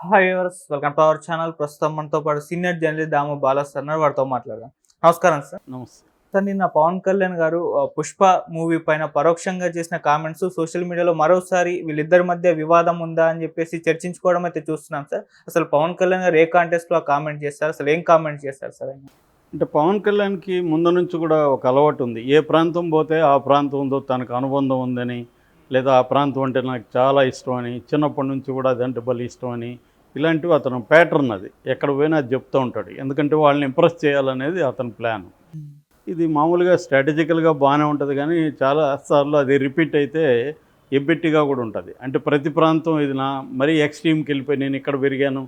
Hi viewers, welcome to our channel. ప్రస్తుతం మనతో పాటు సీనియర్ జర్నలిస్ట్ దాము బాలా సార్ ఉన్నారు. వారితో మాట్లాడదాం. నమస్కారం సార్. నమస్తే. సార్, నిన్న పవన్ కళ్యాణ్ గారు పుష్ప మూవీ పైన పరోక్షంగా చేసిన కామెంట్స్ సోషల్ మీడియాలో మరోసారి వీళ్ళిద్దరి మధ్య వివాదం ఉందా అని చెప్పేసి చర్చించుకోవడం అయితే చూస్తున్నాం సార్. అసలు పవన్ కళ్యాణ్ గారు ఏ కాంటెస్ట్ లో కామెంట్ చేస్తారు, అసలు ఏం కామెంట్ చేస్తారు సార్ ఆయన? అంటే పవన్ కళ్యాణ్కి ముందు నుంచి కూడా ఒక అలవాటు ఉంది. ఏ ప్రాంతం పోతే ఆ ప్రాంతంతో తనకు అనుబంధం ఉందని, లేదా ఆ ప్రాంతం అంటే నాకు చాలా ఇష్టం అని, చిన్నప్పటి నుంచి కూడా అదంటే భలే ఇష్టం అని, ఇలాంటివి అతను ప్యాటర్న్. అది ఎక్కడ పోయినా అది చెప్తూ ఉంటాడు. ఎందుకంటే వాళ్ళని ఇంప్రెస్ చేయాలనేది అతని ప్లాన్. ఇది మామూలుగా స్ట్రాటజికల్గా బాగానే ఉంటుంది, కానీ చాలా సార్లు అది రిపీట్ అయితే ఎబ్బెట్టిగా కూడా ఉంటుంది. అంటే ప్రతి ప్రాంతం ఇది నా మరీ ఎక్స్ట్రీమ్కి వెళ్ళిపోయి నేను ఇక్కడ పెరిగాను,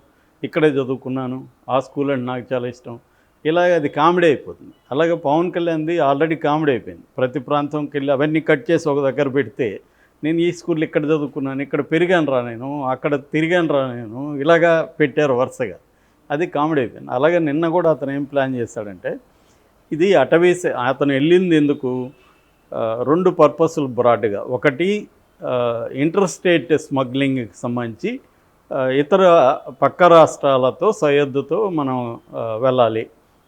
ఇక్కడే చదువుకున్నాను, ఆ స్కూల్ అంటే నాకు చాలా ఇష్టం, ఇలాగ అది కామెడీ అయిపోతుంది. అలాగే పవన్ కళ్యాణ్ది ఆల్రెడీ కామెడీ అయిపోయింది. ప్రతి ప్రాంతంకి వెళ్ళి అవన్నీ కట్ చేసి ఒక దగ్గర పెడితే నేను ఈ స్కూల్లో ఇక్కడ చదువుకున్నాను, ఇక్కడ పెరిగాను రా నేను, అక్కడ తిరిగాను రా నేను, ఇలాగా పెట్టారు వరుసగా. అది కామెడీ అయిపోయింది. అలాగే నిన్న కూడా అతను ఏం ప్లాన్ చేశాడంటే, ఇది అటవీసే అతను వెళ్ళింది ఎందుకు, రెండు పర్పస్లు బ్రాడ్గా. ఒకటి ఇంటర్ స్టేట్ స్మగ్లింగ్కి సంబంధించి ఇతర పక్క రాష్ట్రాలతో సయోధ్యతో మనం వెళ్ళాలి,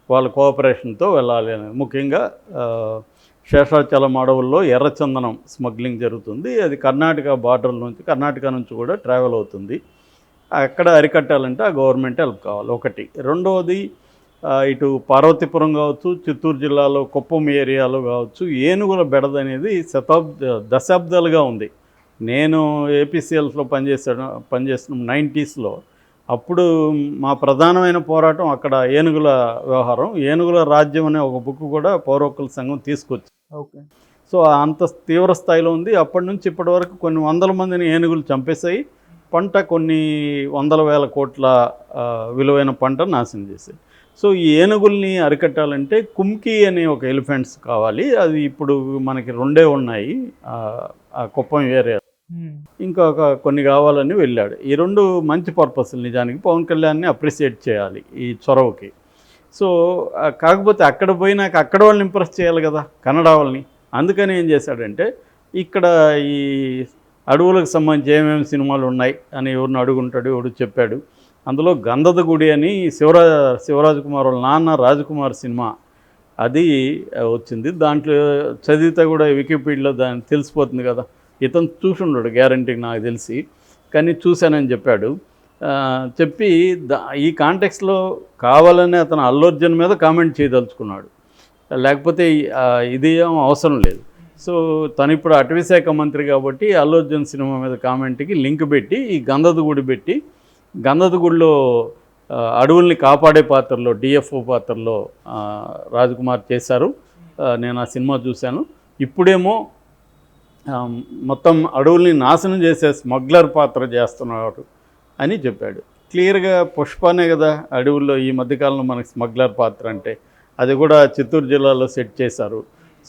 వాళ్ళ కోఆపరేషన్తో వెళ్ళాలి అనేది. ముఖ్యంగా శేషాచలం అడవుల్లో ఎర్రచందనం స్మగ్లింగ్ జరుగుతుంది. అది కర్ణాటక బార్డర్ నుంచి, కర్ణాటక నుంచి కూడా ట్రావెల్ అవుతుంది. అక్కడ అరికట్టాలంటే ఆ గవర్నమెంట్ హెల్ప్ కావాలి ఒకటి. రెండవది ఇటు పార్వతీపురం కావచ్చు, చిత్తూరు జిల్లాలో కుప్పం ఏరియాలో కావచ్చు, ఏనుగుల బెడద అనేది దశాబ్దాలుగా ఉంది. నేను ఏపీసీఎల్స్లో పనిచేసిన 90స్లో అప్పుడు మా ప్రధానమైన పోరాటం అక్కడ ఏనుగుల వ్యవహారం. ఏనుగుల రాజ్యం అనే ఒక బుక్ కూడా పౌర హక్కుల సంఘం తీసుకొచ్చి. ఓకే. సో అంత తీవ్ర స్థాయిలో ఉంది. అప్పటి నుంచి ఇప్పటి వరకు కొన్ని వందల మందిని ఏనుగులు చంపేశాయి. పంట కొన్ని వందల వేల కోట్ల విలువైన పంట నాశనం చేశాయి. సో ఈ ఏనుగుల్ని అరికట్టాలంటే కుంకి అనే ఒక ఎలిఫెంట్స్ కావాలి. అది ఇప్పుడు మనకి రెండే ఉన్నాయి ఆ కుప్పం ఏరియా. ఇంకొక కొన్ని కావాలని వెళ్ళాడు. ఈ రెండు మంచి పర్పస్లు. నిజానికి పవన్ కళ్యాణ్ని అప్రిషియేట్ చేయాలి ఈ చొరవకి. సో కాకపోతే అక్కడ పోయినాక అక్కడ వాళ్ళని ఇంప్రెస్ చేయాలి కదా, కన్నడ వాళ్ళని. అందుకని ఏం చేశాడంటే, ఇక్కడ ఈ అడవులకు సంబంధించి ఏమేమి సినిమాలు ఉన్నాయి అని ఎవరిని అడుగుంటాడు, ఎవడు చెప్పాడు. అందులో గంధద గుడి అని శివరాజ్ కుమార్ వాళ్ళ నాన్న రాజకుమార్ సినిమా అది వచ్చింది. దాంట్లో చదివితే కూడా వికీపీడియాలో దాన్ని తెలిసిపోతుంది కదా. ఇతను చూసుండడు గ్యారంటీ నాకు తెలిసి, కానీ చూశానని చెప్పాడు. చెప్పి ఈ కాంటెక్స్లో కావాలని అతను అల్లు అర్జున్ మీద కామెంట్ చేయదలుచుకున్నాడు, లేకపోతే ఇది ఏం అవసరం లేదు. సో తను ఇప్పుడు అటవీశాఖ మంత్రి కాబట్టి అల్లు అర్జున్ సినిమా మీద కామెంట్కి లింక్ పెట్టి ఈ గంధద గుడి పెట్టి, గంధద గుడిలో అడవుల్ని కాపాడే పాత్రలో, డిఎఫ్ఓ పాత్రలో రాజకుమార్ చేశారు. నేను ఆ సినిమా చూశాను. ఇప్పుడేమో మొత్తం అడవుల్ని నాశనం చేసే స్మగ్లర్ పాత్ర చేస్తున్నాడు అని చెప్పాడు. క్లియర్గా పుష్పనే కదా అడవుల్లో ఈ మధ్యకాలంలో మనకి స్మగ్లర్ పాత్ర అంటే. అది కూడా చిత్తూరు జిల్లాలో సెట్ చేశారు.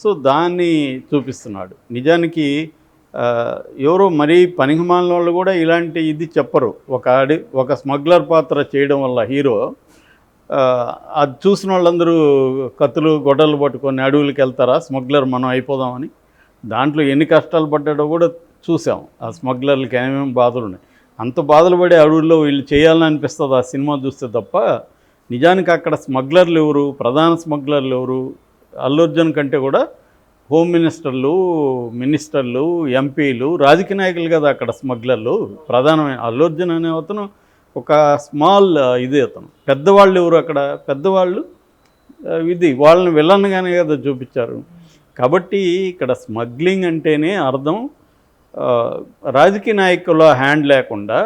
సో దాన్ని చూపిస్తున్నాడు. నిజానికి ఎవరో మరీ పనికిమాలిన వాళ్ళు కూడా ఇలాంటి ఇది చెప్పరు. ఒక స్మగ్లర్ పాత్ర చేయడం వల్ల హీరో అది చూసిన వాళ్ళందరూ కత్తులు గొడ్డలు పట్టుకొని అడవులకి వెళ్తారా, స్మగ్లర్ మనం అయిపోదామని. దాంట్లో ఎన్ని కష్టాలు పడ్డాడో కూడా చూసాం. ఆ స్మగ్లర్లకి ఏమేమి బాధలు ఉన్నాయి. అంత బాధలు పడే అడవుల్లో వీళ్ళు చేయాలని అనిపిస్తుంది ఆ సినిమా చూస్తే తప్ప. నిజానికి అక్కడ స్మగ్లర్లు ఎవరు, ప్రధాన స్మగ్లర్లు ఎవరు, అల్లు అర్జున్ కంటే కూడా హోమ్ మినిస్టర్లు, ఎంపీలు, రాజకీయ నాయకులు కదా అక్కడ స్మగ్లర్లు. ప్రధానమైన అల్లు అర్జున్ అనే అతను ఒక స్మాల్ ఇది. అతను పెద్దవాళ్ళు ఎవరు అక్కడ, పెద్దవాళ్ళు ఇది వాళ్ళని విలన్గానే కదా చూపించారు. కాబట్టి ఇక్కడ స్మగ్లింగ్ అంటేనే అర్థం రాజకీయ నాయకుల హ్యాండ్ లేకుండా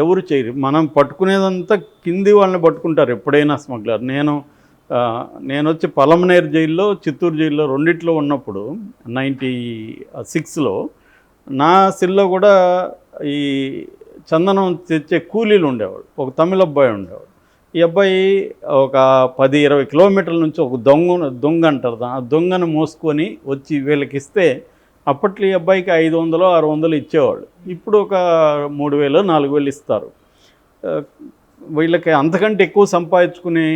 ఎవరు చేయరు. మనం పట్టుకునేదంతా కింది వాళ్ళని పట్టుకుంటారు ఎప్పుడైనా స్మగ్లర్. నేను వచ్చి పలమనేరు జైల్లో, చిత్తూరు జైల్లో రెండిట్లో ఉన్నప్పుడు 96లో నా సెల్లో కూడా ఈ చందనం తెచ్చే కూలీలు ఉండేవాడు. ఒక తమిళ అబ్బాయి ఉండేవాడు. ఈ అబ్బాయి ఒక 10-20 కిలోమీటర్ల నుంచి ఒక దొంగ అంటారు, ఆ దొంగను మోసుకొని వచ్చి వీళ్ళకి ఇస్తే అప్పట్లో ఈ అబ్బాయికి 500-600 ఇచ్చేవాళ్ళు. ఇప్పుడు ఒక 3000-4000 ఇస్తారు. వీళ్ళకి అంతకంటే ఎక్కువ సంపాదించుకునే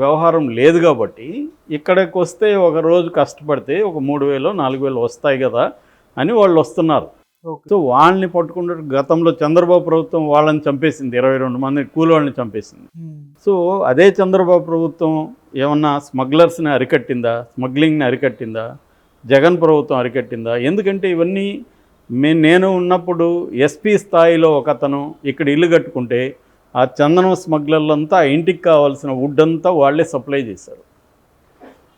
వ్యవహారం లేదు కాబట్టి ఇక్కడికి వస్తే ఒక రోజు కష్టపడితే ఒక 3000-4000 వస్తాయి కదా అని వాళ్ళు వస్తున్నారు. ఓకే. సో వాళ్ళని పట్టుకుంటే గతంలో చంద్రబాబు ప్రభుత్వం వాళ్ళని చంపేసింది, 22 మంది కూలోళ్ళని చంపేసింది. సో అదే చంద్రబాబు ప్రభుత్వం ఏమన్నా స్మగ్లర్స్ని అరికట్టిందా, స్మగ్లింగ్ని అరికట్టిందా, జగన్ ప్రభుత్వం అరికట్టిందా? ఎందుకంటే ఇవన్నీ నేను ఉన్నప్పుడు ఎస్పీ స్థాయిలో ఒకతను ఇక్కడ ఇల్లు కట్టుకుంటే ఆ చందనం స్మగ్లర్లంతా ఆ ఇంటికి కావాల్సిన వుడ్ అంతా వాళ్ళే సప్లై చేశారు.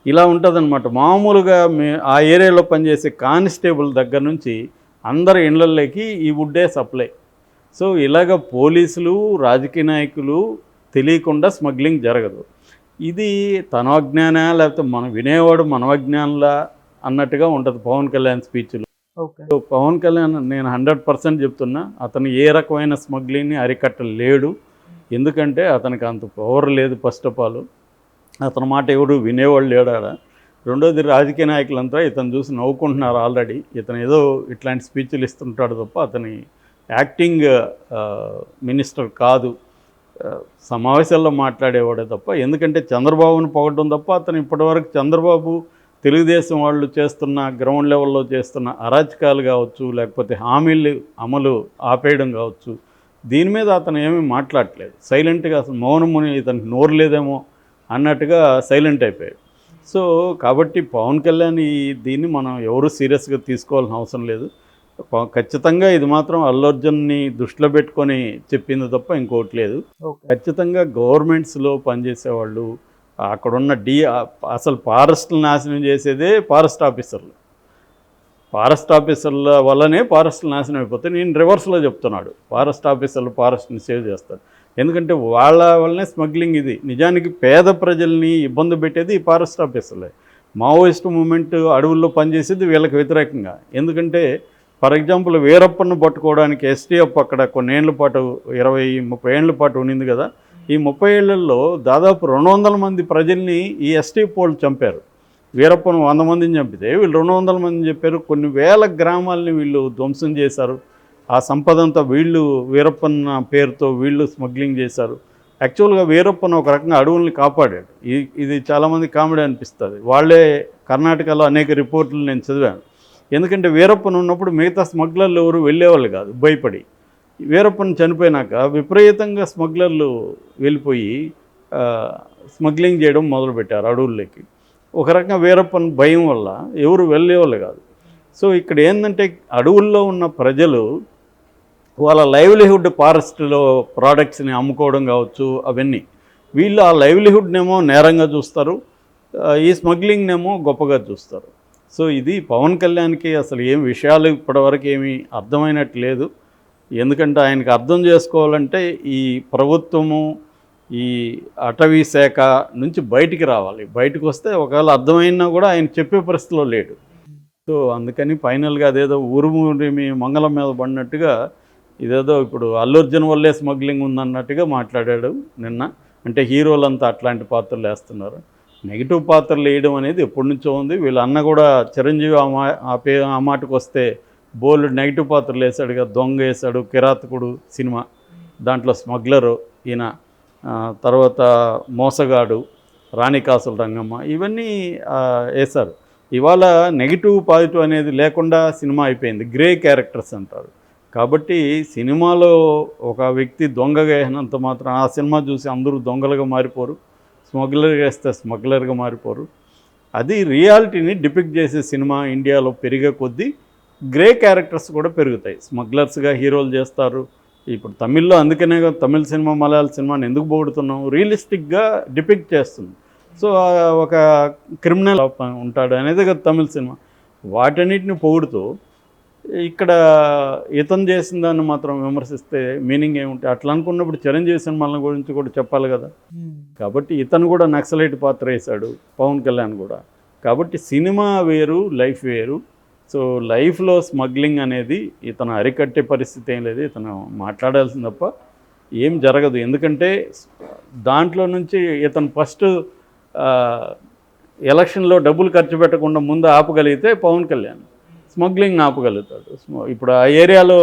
ఇలా ఉంటుందన్నమాట. మామూలుగా ఆ ఏరియాలో పనిచేసే కానిస్టేబుల్ దగ్గర నుంచి అందరి ఇళ్లలోకి ఈ వుడ్డే సప్లై. సో ఇలాగ పోలీసులు, రాజకీయ నాయకులు తెలియకుండా స్మగ్లింగ్ జరగదు. ఇది తన అజ్ఞానా లేకపోతే మనం వినేవాడు మనవజ్ఞానంలా అన్నట్టుగా ఉంటుంది పవన్ కళ్యాణ్ స్పీచ్లు. ఓకే. సో పవన్ కళ్యాణ్ నేను 100% చెప్తున్నా, అతను ఏ రకమైన స్మగ్లింగ్ని అరికట్టలేడు. ఎందుకంటే అతనికి అంత పవర్ లేదు. ఫస్ట్ ఆఫ్ ఆల్ అతని మాట ఎవరు వినేవాళ్ళు లేడాడ. రెండోది రాజకీయ నాయకులంతా ఇతను చూసి నవ్వుకుంటున్నారు ఆల్రెడీ. ఇతను ఏదో ఇట్లాంటి స్పీచ్లు ఇస్తుంటాడు తప్ప అతని యాక్టింగ్ మినిస్టర్ కాదు, సమావేశాల్లో మాట్లాడేవాడే తప్ప. ఎందుకంటే చంద్రబాబును పొగడం తప్ప అతను ఇప్పటివరకు చంద్రబాబు తెలుగుదేశం వాళ్ళు చేస్తున్న గ్రౌండ్ లెవెల్లో చేస్తున్న అరాచకాలు కావచ్చు, లేకపోతే హామీలు అమలు ఆపేయడం కావచ్చు, దీని మీద అతను ఏమీ మాట్లాడలేదు. సైలెంట్గా అసలు మౌనముని ఇతనికి నోరు లేదేమో అన్నట్టుగా సైలెంట్ అయిపోయాడు. సో కాబట్టి పవన్ కళ్యాణ్ దీన్ని మనం ఎవరు సీరియస్గా తీసుకోవాల్సిన అవసరం లేదు. ఖచ్చితంగా ఇది మాత్రం అల్లు అర్జున్ని దృష్టిలో పెట్టుకొని చెప్పింది తప్ప ఇంకోటి లేదు. ఖచ్చితంగా గవర్నమెంట్స్లో పనిచేసేవాళ్ళు అక్కడున్న అసలు ఫారెస్ట్ని నాశనం చేసేదే ఫారెస్ట్ ఆఫీసర్లు. ఫారెస్ట్ ఆఫీసర్ల వల్లనే ఫారెస్ట్లు నాశనం అయిపోతాయి. నేను రివర్స్లో చెప్తున్నాడు, ఫారెస్ట్ ఆఫీసర్లు ఫారెస్ట్ని సేవ్ చేస్తారు. ఎందుకంటే వాళ్ళ వల్లనే స్మగ్లింగ్. ఇది నిజానికి పేద ప్రజల్ని ఇబ్బంది పెట్టేది ఈ ఫారెస్ట్ ఆఫీసర్లే. మావోయిస్ట్ మూమెంట్ అడవుల్లో పనిచేసేది వీళ్ళకి వ్యతిరేకంగా. ఎందుకంటే ఫర్ ఎగ్జాంపుల్ వీరప్పను పట్టుకోవడానికి ఎస్టీఎఫ్ అక్కడ కొన్నేళ్ల పాటు 20-30 ఏళ్ల పాటు ఉండింది కదా. ఈ 30 ఏళ్లలో దాదాపు 200 మంది ప్రజల్ని ఈ ఎస్టీఎఫ్ వాళ్ళు చంపారు. వీరప్పను 100 మందిని చంపితే వీళ్ళు 200 మందిని చెప్పారు. కొన్ని వేల గ్రామాలని వీళ్ళు ధ్వంసం చేశారు. ఆ సంపద అంతా వీళ్ళు వీరప్పన్న పేరుతో వీళ్ళు స్మగ్లింగ్ చేశారు. యాక్చువల్గా వీరప్పన్ ఒక రకంగా అడవుల్ని కాపాడాడు. ఇది చాలామంది కామెడీ అనిపిస్తుంది. వాళ్ళే కర్ణాటకలో అనేక రిపోర్ట్లు నేను చదివాను. ఎందుకంటే వీరప్పన్ ఉన్నప్పుడు మిగతా స్మగ్లర్లు ఎవరు వెళ్ళేవాళ్ళు కాదు, భయపడి. వీరప్పన్ చనిపోయినాక విపరీతంగా స్మగ్లర్లు వెళ్ళిపోయి స్మగ్లింగ్ చేయడం మొదలుపెట్టారు అడవుల్లోకి. ఒక రకంగా వీరప్పన్ భయం వల్ల ఎవరు వెళ్ళేవాళ్ళు కాదు. సో ఇక్కడ ఏంటంటే అడవుల్లో ఉన్న ప్రజలు వాళ్ళ లైవ్లీహుడ్ ఫారెస్ట్లో ప్రోడక్ట్స్ని అమ్ముకోవడం కావచ్చు, అవన్నీ వీళ్ళు ఆ లైవ్లీహుడ్నేమో నేరంగా చూస్తారు, ఈ స్మగ్లింగ్నేమో గొప్పగా చూస్తారు. సో ఇది పవన్ కళ్యాణ్కి అసలు ఏం విషయాలు ఇప్పటివరకు ఏమీ అర్థమైనట్టు లేదు. ఎందుకంటే ఆయనకి అర్థం చేసుకోవాలంటే ఈ ప్రభుత్వము ఈ అటవీ శాఖ నుంచి బయటికి రావాలి. బయటకు వస్తే ఒకవేళ అర్థమైనా కూడా ఆయన చెప్పే పరిస్థితిలో లేడు. సో అందుకని ఫైనల్గా అదేదో ఊరుమూరిమి మంగళం మీద పడినట్టుగా ఇదేదో ఇప్పుడు అల్లు అర్జున్ వల్లే స్మగ్లింగ్ ఉందన్నట్టుగా మాట్లాడాడు నిన్న. అంటే హీరోలంతా అట్లాంటి పాత్రలు వేస్తున్నారు. నెగిటివ్ పాత్రలు వేయడం అనేది ఎప్పటి నుంచో ఉంది. వీళ్ళ అన్న కూడా చిరంజీవి ఆ మాటకు వస్తే బోల్డ్ నెగిటివ్ పాత్రలు వేశాడుగా. దొంగ వేశాడు, కిరాతకుడు సినిమా, దాంట్లో స్మగ్లరు ఈయన, తర్వాత మోసగాడు, రాణికాసుల రంగమ్మ, ఇవన్నీ వేశారు. ఇవాళ నెగిటివ్ పాజిటివ్ అనేది లేకుండా సినిమా అయిపోయింది. గ్రే క్యారెక్టర్స్ అంటారు. కాబట్టి సినిమాలో ఒక వ్యక్తి దొంగగా వేసినంత మాత్రం ఆ సినిమా చూసి అందరూ దొంగలుగా మారిపోరు, స్మగ్లర్గా వేస్తే స్మగ్లర్గా మారిపోరు. అది రియాలిటీని డిపిక్ట్ చేసే సినిమా ఇండియాలో పెరిగే కొద్దీ గ్రే క్యారెక్టర్స్ కూడా పెరుగుతాయి. స్మగ్లర్స్గా హీరోలు చేస్తారు. ఇప్పుడు తమిళ్లో అందుకనే తమిళ సినిమా మలయాళ సినిమాని ఎందుకు పొగుడుతున్నాం, రియలిస్టిక్గా డిపిక్ట్ చేస్తుంది. సో ఒక క్రిమినల్ ఉంటాడు అనేది కదా తమిళ సినిమా. వాటన్నిటిని పొగుడుతూ ఇక్కడ ఇతను చేసిన దాన్ని మాత్రం విమర్శిస్తే మీనింగ్ ఏముంటుంది? అట్లా అనుకున్నప్పుడు చిరంజీవి సినిమాల గురించి కూడా చెప్పాలి కదా. కాబట్టి ఇతను కూడా నక్సలైట్ పాత్ర వేశాడు, పవన్ కళ్యాణ్ కూడా. కాబట్టి సినిమా వేరు, లైఫ్ వేరు. సో లైఫ్లో స్మగ్లింగ్ అనేది ఇతను అరికట్టే పరిస్థితి ఏం లేదు. ఇతను మాట్లాడాల్సింది తప్ప ఏం జరగదు. ఎందుకంటే దాంట్లో నుంచి ఇతను ఫస్ట్ ఎలక్షన్లో డబ్బులు ఖర్చు పెట్టకుండా ముందు ఆపగలిగితే పవన్ కళ్యాణ్ స్మగ్లింగ్ ఆపగలుగుతాడు. ఇప్పుడు ఆ ఏరియాలో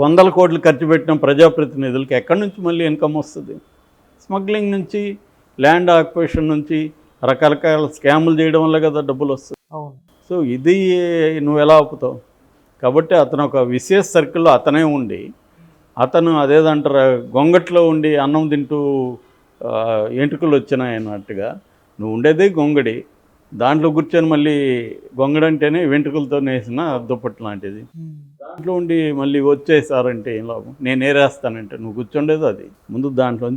100 కోట్లు ఖర్చు పెట్టిన ప్రజాప్రతినిధులకి ఎక్కడి నుంచి మళ్ళీ ఇన్కమ్ వస్తుంది? స్మగ్లింగ్ నుంచి, ల్యాండ్ ఆక్యుపేషన్ నుంచి, రకరకాల స్కాములు చేయడం వల్ల కదా డబ్బులు వస్తుంది. సో ఇది నువ్వు ఎలా ఆపుతావు? కాబట్టి అతను ఒక విశేష సర్కిల్లో అతనే ఉండి అతను అదేదంటారు గొంగట్లో ఉండి అన్నం తింటూ ఎంట్రుకలు వచ్చినాయి అన్నట్టుగా నువ్వు ఉండేదే గొంగడి, దాంట్లో కూర్చొని మళ్ళీ గొంగడంటేనే వెంట్రుకలతో వేసిన దుప్పటి లాంటిది, దాంట్లో ఉండి మళ్ళీ వచ్చేసారంటే ఏం లాభం, నేను ఏరేస్తానంటే నువ్వు కూర్చుండేది అది. ముందు దాంట్లోంచి